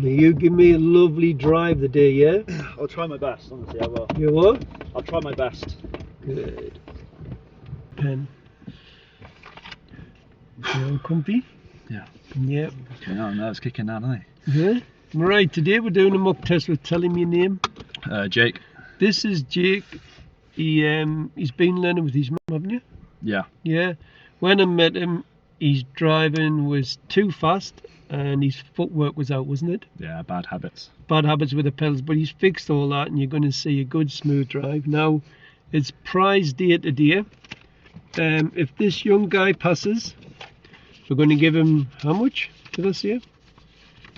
You give me a lovely drive the day, yeah? I'll try my best, honestly, I will. You what? I'll try my best. Good. Pen. You all comfy? Yeah. Yep. Okay, now it's kicking down, aren't Yeah. Right, today we're doing a mock test with telling me your name. Jake. This is Jake. He's been learning with his mum, haven't you? Yeah. Yeah. When I met him, his driving was too fast and his footwork was out, wasn't it? Yeah, bad habits. Bad habits with the pedals, but he's fixed all that and you're going to see a good smooth drive. Now, it's prize day to day. If this young guy passes, we're going to give him how much? Did I say?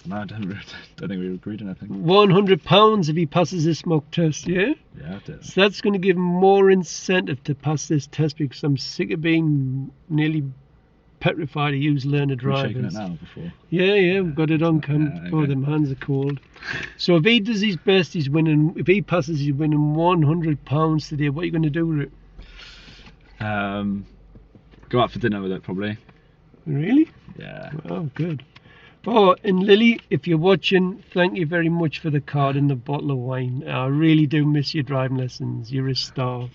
No, I don't think we agreed on anything. £100 if he passes this mock test, yeah? Yeah, it is. So that's going to give him more incentive to pass this test because I'm sick of being nearly petrified to use learner drivers. Shaking it now before. Yeah, we've got it on cam. Yeah, okay. Oh, them hands are cold. So if he does his best, he's winning. If he passes, he's winning £100 today. What are you going to do with it? Go out for dinner with it, probably. Really? Yeah. Oh, good. Oh, and Lily, if you're watching, thank you very much for the card and the bottle of wine. I really do miss your driving lessons. You're a star.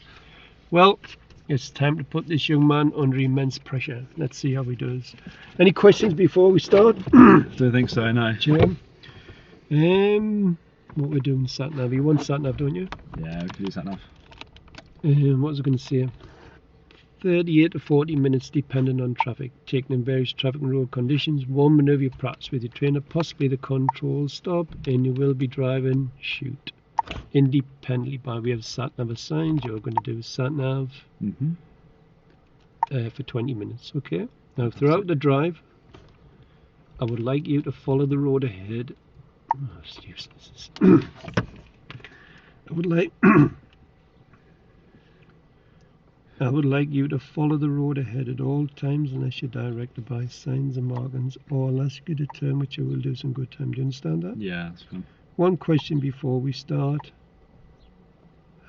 Well, it's time to put this young man under immense pressure. Let's see how he does. Any questions before we start? Don't think so, no. Jim? What we're doing, sat nav. You want sat nav, don't you? Yeah, we could use that now. What was I going to say? 38 to 40 minutes depending on traffic, taking in various traffic and road conditions. One manoeuvre you practice with your trainer, possibly the control stop, and you will be driving shoot independently by way of sat nav assigned. You're going to do sat nav for 20 minutes. Okay, now throughout the drive I would like you to follow the road ahead. Oh, it's useless. I would like you to follow the road ahead at all times unless you're directed by signs and markings, or I'll ask you to turn, which I will do some good time. Do you understand that? Yeah, that's fine. One question before we start.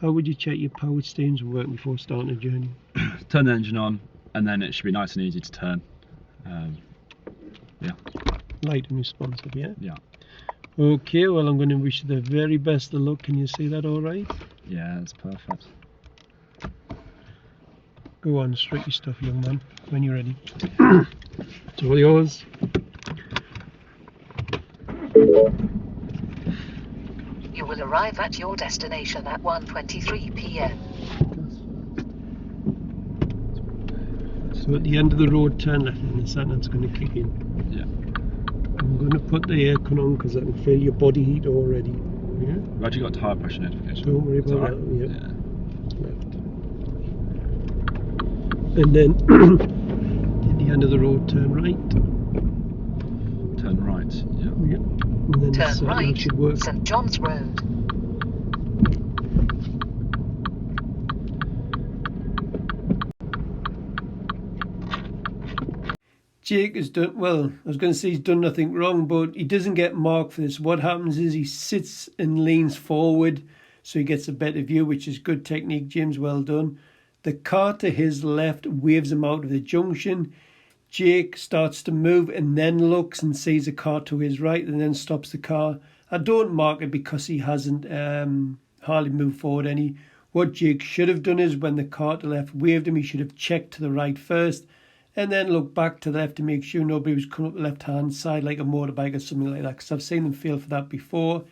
How would you check your power steering's working before starting a journey? Turn the engine on and then it should be nice and easy to turn. Yeah. Light and responsive, yeah? Yeah. Okay, well I'm going to wish you the very best of luck. Can you say that all right? Yeah, that's perfect. Go on, strike your stuff, young man, when you're ready. It's all yours. You will arrive at your destination at 1:23 p.m. So at the end of the road, turn left and the sat nav's going to kick in. Yeah. I'm going to put the aircon on because I can feel your body heat already. Yeah? We've actually got tire pressure notification. Don't worry about that. Right? Yeah. Yeah. Left. And then at the end of the road, turn right. Turn right. Yeah. Yeah. And then the Turn sat nav right, should work. St. John's Road. Jake has done, well, I was going to say he's done nothing wrong, but he doesn't get marked for this. What happens is he sits and leans forward so he gets a better view, which is good technique, James, well done. The car to his left waves him out of the junction. Jake starts to move and then looks and sees a car to his right and then stops the car. I don't mark it because he hasn't hardly moved forward any. What Jake should have done is when the car to the left waved him, he should have checked to the right first and then look back to the left to make sure nobody was coming up the left-hand side like a motorbike or something like that, because I've seen them fail for that before.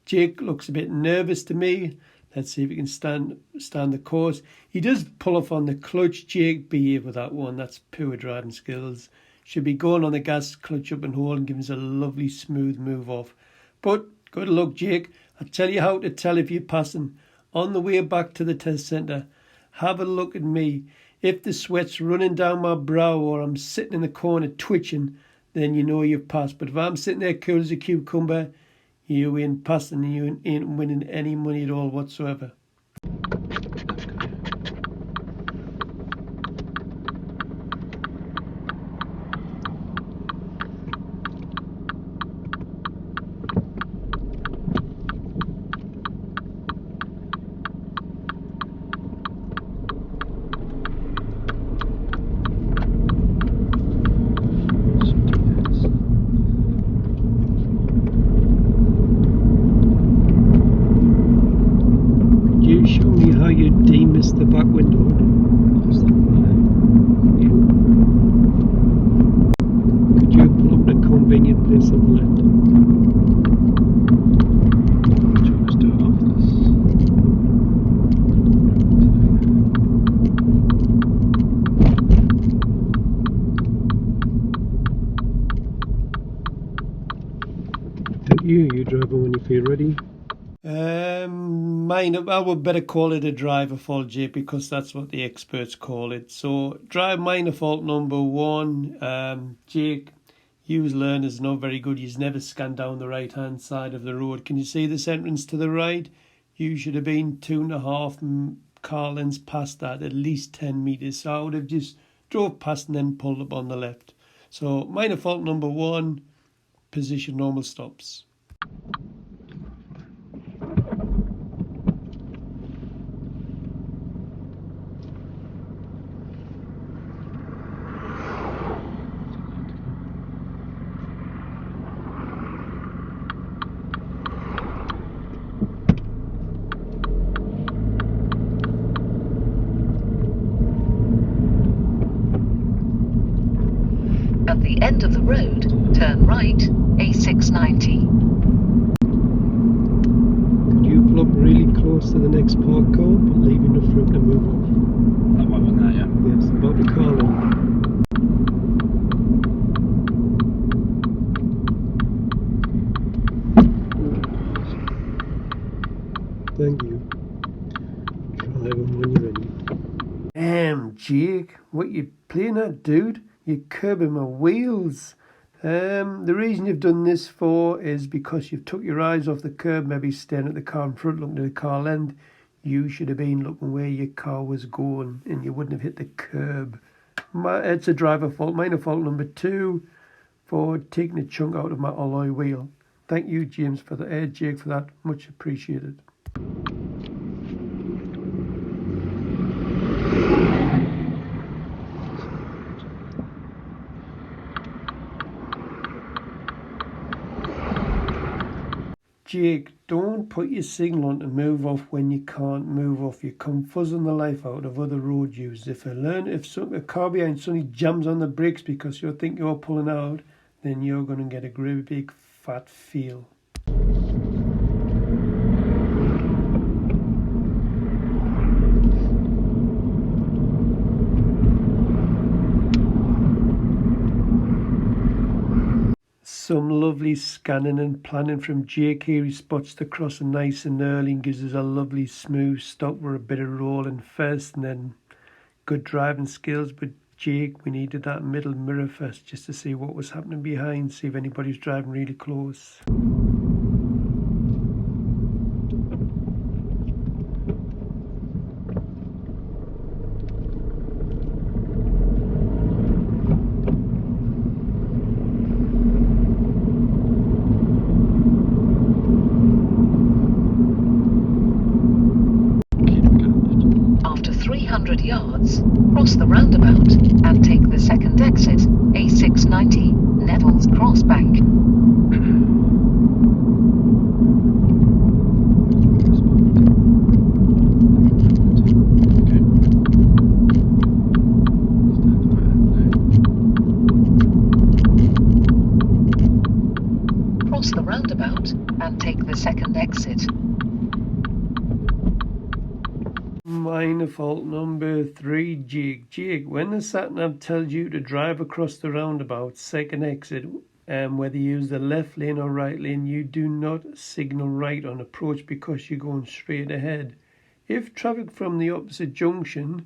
Jake looks a bit nervous to me. Let's see if he can stand the course. He does pull off on the clutch. Jake, behave with that one. That's pure driving skills. Should be going on the gas, clutch up and hold, and give us a lovely smooth move off. But good luck, Jake. I'll tell you how to tell if you're passing. On the way back to the test centre, have a look at me. If the sweat's running down my brow or I'm sitting in the corner twitching, then you know you've passed. But if I'm sitting there cool as a cucumber, you ain't passing and you ain't winning any money at all whatsoever. Let's do it after this. Thank you. You drive on when you feel ready. I would better call it a driver fault, Jake, because that's what the experts call it. So, minor fault number 1. Jake, you learners not very good. You've never scanned down the right-hand side of the road. Can you see this entrance to the right? You should have been 2.5 car lengths past that, at least 10 metres. So I would have just drove past and then pulled up on the left. So, minor fault number 1, position normal stops. At the end of the road, turn right, A690. Could you pull up really close to the next park car, but leave enough room to move off? That white one there, yeah? Yes, about the car line. Thank you. Drive on when you're ready. Jake, what you playing at, dude? You're curbing my wheels. The reason you've done this for is because you've took your eyes off the curb, maybe staring at the car in front, looking at the car end. You should have been looking where your car was going and you wouldn't have hit the curb. It's a driver fault. Minor fault number 2 for taking a chunk out of my alloy wheel. Thank you, James, for the Jake, for that. Much appreciated. Jake, don't put your signal on to move off when you can't move off. You come fuzzing the life out of other road users. If a car behind suddenly jams on the brakes because you think you're pulling out, then you're going to get a great big fat feel. Some lovely scanning and planning from Jake here. He spots the crossing nice and early and gives us a lovely smooth stop with a bit of rolling first and then good driving skills. But Jake, we needed that middle mirror first just to see what was happening behind, see if anybody's driving really close. After 300 yards, cross the roundabout and take the second exit, A690, Neville's Crossbank. Cross the roundabout and take the second exit. Minor fault number 3, Jake. Jake, when the sat-nav tells you to drive across the roundabout, second exit, whether you use the left lane or right lane, you do not signal right on approach because you're going straight ahead. If traffic from the opposite junction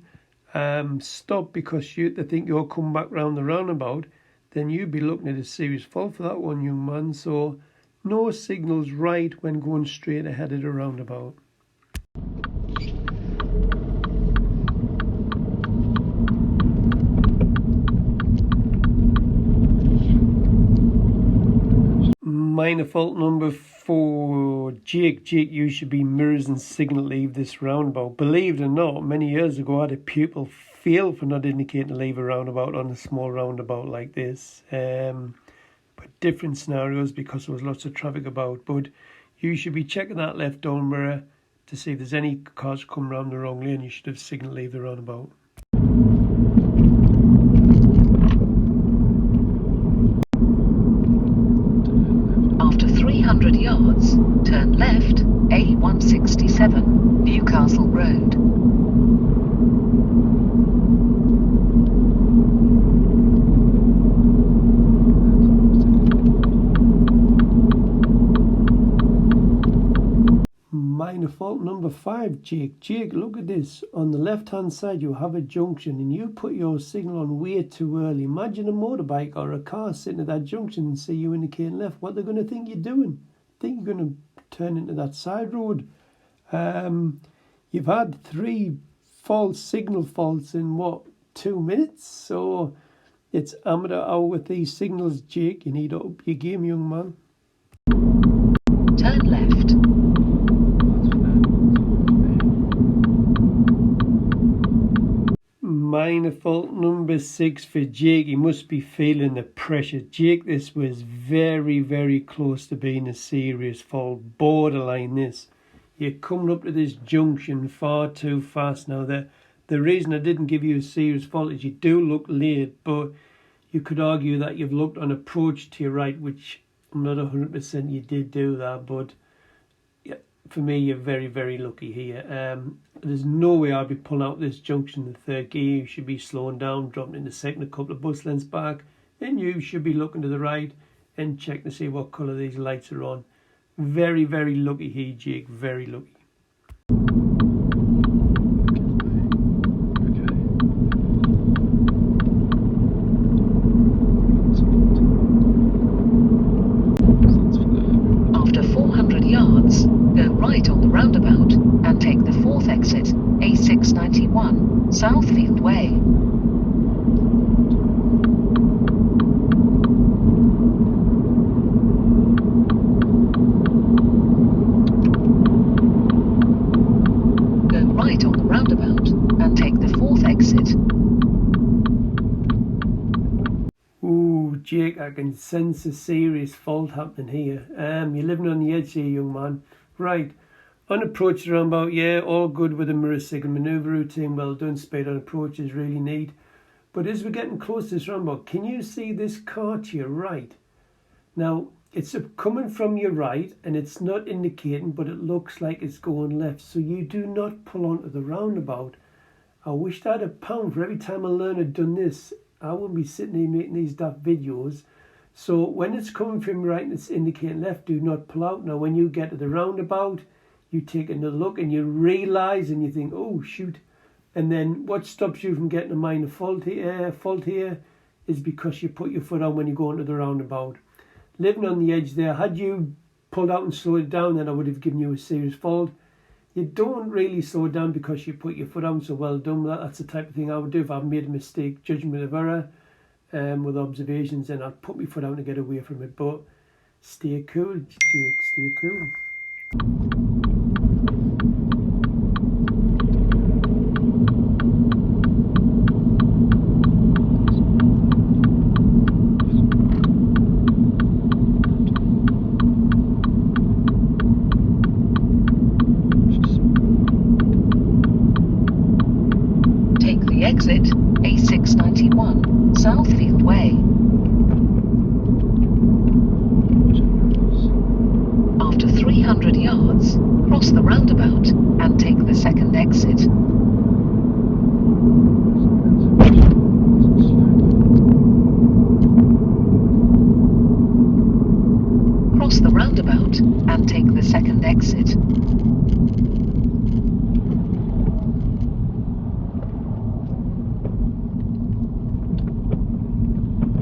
stop because they think you're coming back round the roundabout, then you'd be looking at a serious fault for that one, young man. So no signals right when going straight ahead at a roundabout. Minor fault number 4, Jake, you should be mirrors and signal leave this roundabout. Believe it or not, many years ago I had a pupil fail for not indicating to leave a roundabout on a small roundabout like this. But different scenarios because there was lots of traffic about. But you should be checking that left down mirror to see if there's any cars coming around the wrong lane. You should have signal leave the roundabout. yards, turn left, A167, Newcastle Road. Minor fault number 5, Jake. Jake, look at this. On the left-hand side, you have a junction and you put your signal on way too early. Imagine a motorbike or a car sitting at that junction and see you indicating left. What they're going to think you're doing? Think you're going to turn into that side road. You've had 3 false signal faults in, 2 minutes? So it's amateur hour with these signals, Jake. You need to up your game, young man. Turn left. Minor fault number 6 for Jake. He must be feeling the pressure. Jake, this was very, very close to being a serious fault. Borderline this. You're coming up to this junction far too fast. Now, the reason I didn't give you a serious fault is you do look late, but you could argue that you've looked on approach to your right, which I'm not 100% you did do that, but yeah, for me, you're very, very lucky here. There's no way I'd be pulling out this junction in 3rd gear. You should be slowing down, dropping into 2nd, a couple of bus lengths back. Then you should be looking to the right and check to see what colour these lights are on. Very, very lucky here, Jake. Very lucky. After 400 yards, go right on the roundabout and take the 4th exit, A691, Southfield Way. Go right on the roundabout and take the 4th exit. Ooh, Jake, I can sense a serious fault happening here. You're living on the edge here, young man. Right, on approach to roundabout, yeah, all good with the mirror signal manoeuvre routine. Well done, speed on approach is really neat. But as we're getting close to this roundabout, can you see this car to your right? Now, it's coming from your right and it's not indicating, but it looks like it's going left. So you do not pull onto the roundabout. I wish I had £1 for every time a learner had done this. I wouldn't be sitting here making these daft videos. So when it's coming from right and it's indicating left, do not pull out. Now when you get to the roundabout, you take another look and you realise and you think, oh shoot. And then what stops you from getting a minor fault here is because you put your foot on when you go into the roundabout. Living on the edge there, had you pulled out and slowed it down, then I would have given you a serious fault. You don't really slow it down because you put your foot on, so well done. That's the type of thing I would do if I've made a mistake, judgment of error, with observations, and I'd put my foot out to get away from it. But stay cool, Jake, stay cool. Take the exit, A691, Southfield Way. After 300 yards, cross the roundabout and take the 2nd exit. Cross the roundabout and take the 2nd exit.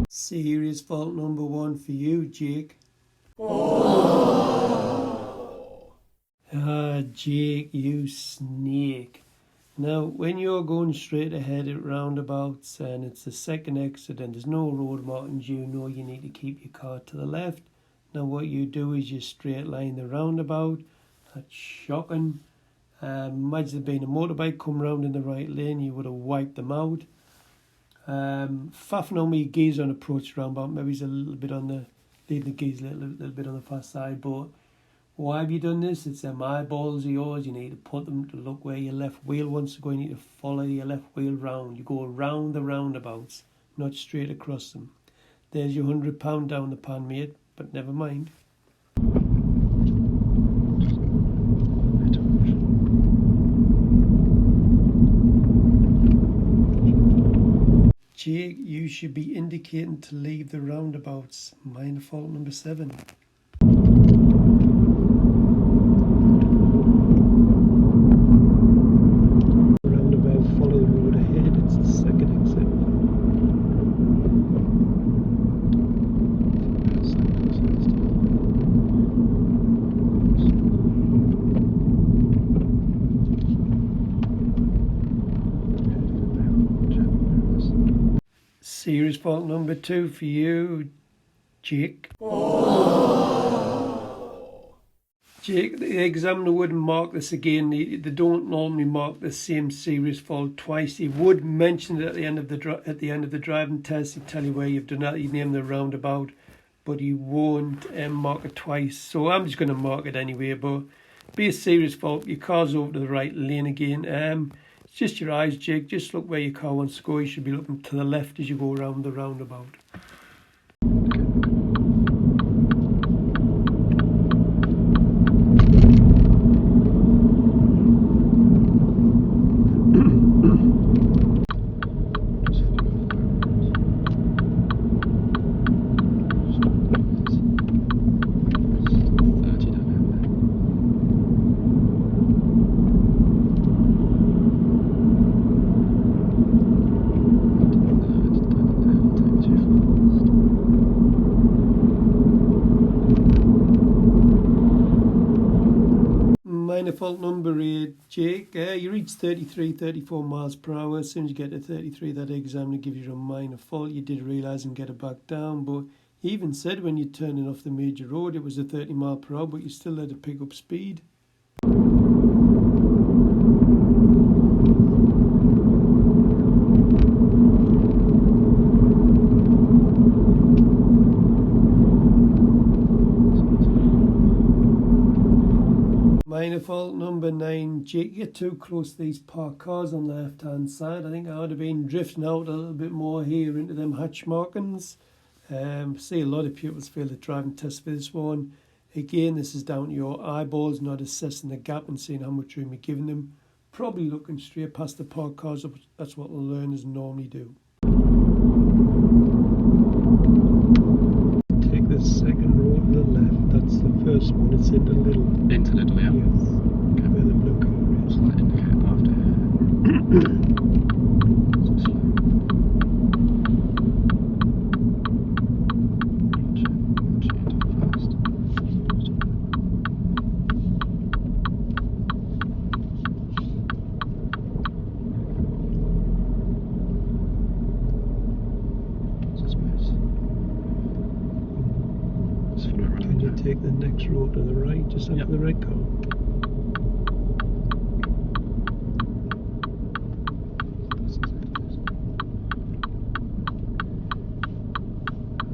Serious fault number 1 for you, Jake. Ah, Jake, you snake. Now, when you're going straight ahead at roundabouts and it's the 2nd exit and there's no road markings, you know you need to keep your car to the left. Now, what you do is you straight line the roundabout. That's shocking. Imagine there being a motorbike come round in the right lane, you would have wiped them out. Faffing on me gears on approach roundabout, maybe he's a little bit on the, leaving the gears a little bit on the fast side, but why have you done this? It's them eyeballs of yours. You need to put them to look where your left wheel wants to go. You need to follow your left wheel round. You go around the roundabouts, not straight across them. There's your £100 down the pan, mate, but never mind. Jake, you should be indicating to leave the roundabouts. Minor fault number 7. Roundabout, follow the road ahead. It's the second exit. Series fault number 2 for you, Jake. Jake, the examiner wouldn't mark this again. They don't normally mark the same serious fault twice. He would mention it at the end of the driving test. He'd tell you where you've done that. He'd name the roundabout, but he won't mark it twice. So I'm just going to mark it anyway. But be a serious fault. Your car's over to the right lane again. It's just your eyes, Jake. Just look where your car wants to go. You should be looking to the left as you go around the roundabout. Minor fault number 8, Jake. You reach 33, 34 miles per hour. As soon as you get to 33, that examiner gives you a minor fault. You did realise and get it back down, but he even said when you're turning off the major road it was a 30 mile per hour, but you still let it pick up speed. Minor fault number 9, Jake. You get too close to these parked cars on the left hand side. I think I would have been drifting out a little bit more here into them hatch markings. See a lot of pupils fail the driving test for this one. Again, this is down to your eyeballs, not assessing the gap and seeing how much room you're giving them. Probably looking straight past the parked cars. That's what the learners normally do. Take the second road to the left. That's the first one. It's into Little. Into Little, yeah. Yes. Okay. Where the blue car is. Just like indicate after here. So slow. Fast. Can you take the next road to the right, just after the red car?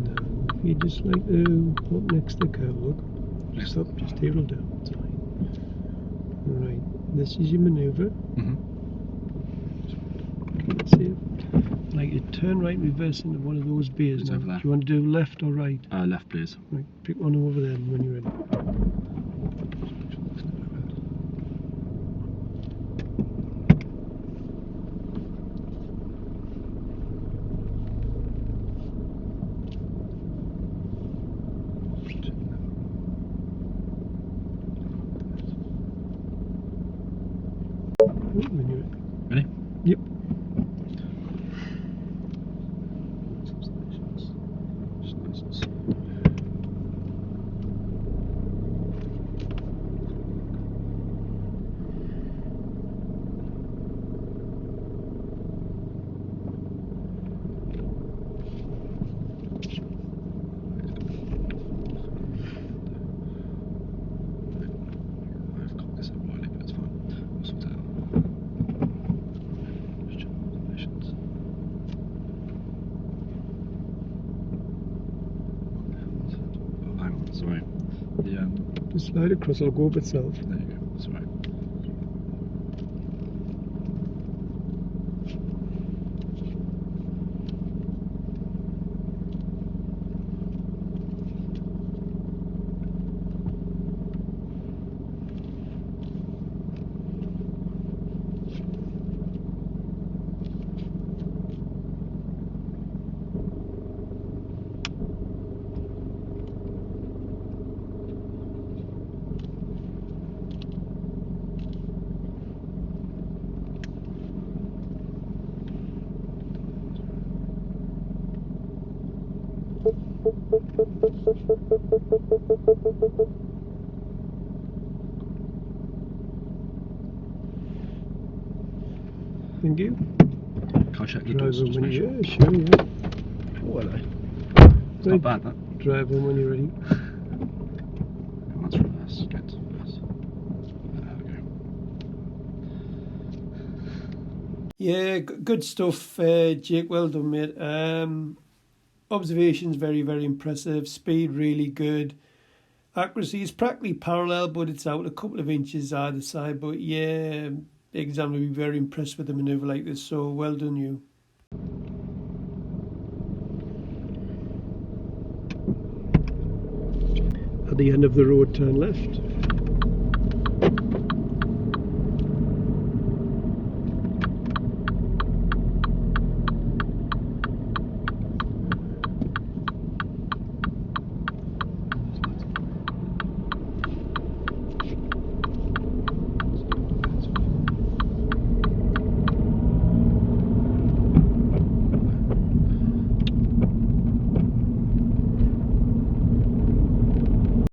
Now, if you just like to up next to the curb, look. Just up, just table down, it's fine. Right, this is your manoeuvre. That's it. Like you turn right and reverse into one of those bays. Now, do you want to do left or right? Left, please. Right, pick one over there when you're ready. When you're Ready? Yep. Sorry. Yeah. Just slide across, it'll go up itself. There you go. That's all right. Thank you. Can I check the Drive doors? home Just when make sure. you, yeah, sure, yeah. Oh, hello. It's Right. not bad, that. Drive home when you're ready. That's reverse. Good. Reverse. There we go. Yeah, good stuff, Jake. Well done, mate. Observations very, very impressive. Speed really good. Accuracy is practically parallel, but it's out a couple of inches either side. But yeah, the exam will be very impressed with a manoeuvre like this. So well done, you. At the end of the road, turn left.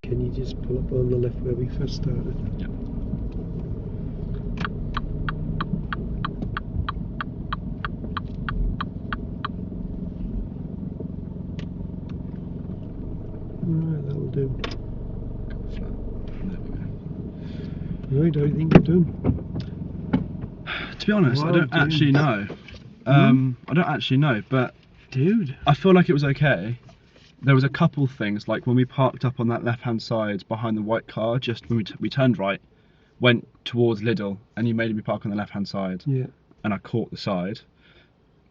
Can you just pull up on the left where we first started? Yep. Right, that'll do. Flat. There we go. Right, how do you think you've done? To be honest, Wow, I don't dude. actually know. I don't actually know, but Dude. I feel like it was okay. There was a couple things, like when we parked up on that left-hand side behind the white car, just when we turned right, went towards Lidl, and you made me park on the left-hand side, Yeah. and I caught the side.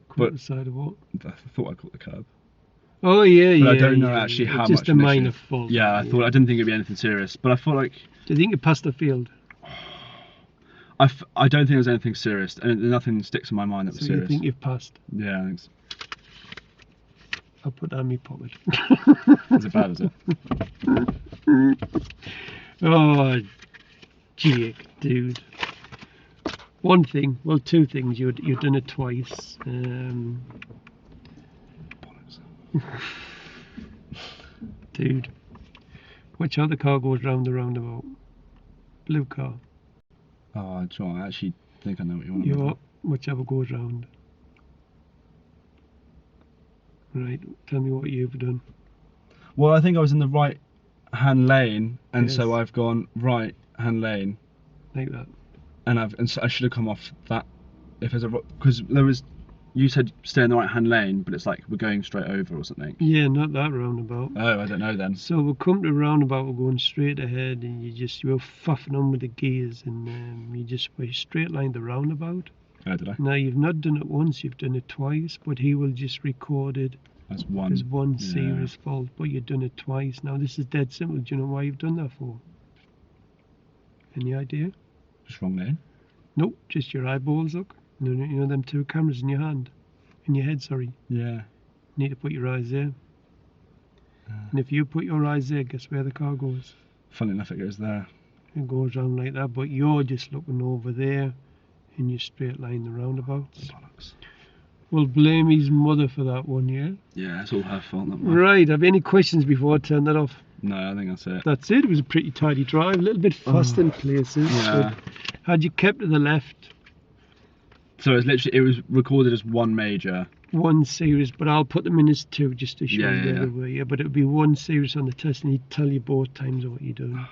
Caught But- the side of what? I thought I caught the curb. Oh yeah, But yeah. I don't know yeah, actually yeah. how It's just much a an minor issue. fault. Yeah, I didn't think it'd be anything serious, but I felt like Do you think you passed the field? I don't think there's anything serious, and nothing sticks in my mind that was So you serious. think you've passed? Yeah, I think so. I'll put that in my pocket. Is it bad, is it? Oh, Jake, dude. One thing, well, two things. You've done it twice. Bollocks. Dude, watch how the car goes round the roundabout. Blue car. Oh, do you know what? I actually think I know what you want to Your whichever goes round. Right, tell me what you've done. Well, I think I was in the right hand lane, and so Yes. I've gone right hand lane, Like that. and so I should have come off that. If there's a because there was, you said stay in the right hand lane, but it's like we're going straight over or something. Yeah, not that roundabout. Oh, I don't know then. So we'll come to a roundabout, we're going straight ahead, and you're faffing on with the gears, and we straight line the roundabout. Oh, did I? Now you've not done it once, you've done it twice, but he will just record it That's one. as one Yeah. serious fault, but you've done it twice. Now this is dead simple. Do you know why you've done that for? Any idea? Just wrong lane. Nope, just your eyeballs, look. You know them two cameras in your hand, in your head, sorry. Yeah. You need to put your eyes there. And if you put your eyes there, guess where the car goes? Funny enough, it goes there. It goes round like that, but you're just looking over there, and you straight line the roundabouts. Bollocks. We'll blame his mother for that one, yeah? Yeah, it's all her fault, not mine. Right, have you any questions before I turn that off? No, I think that's it. That's it. It was a pretty tidy drive, a little bit fast in places. Yeah. But had you kept to the left, So it was recorded as one major. one series, but I'll put them in as two just to show Yeah, you yeah, where they were. Yeah, but it would be one series on the test, and he'd tell you both times what you're doing.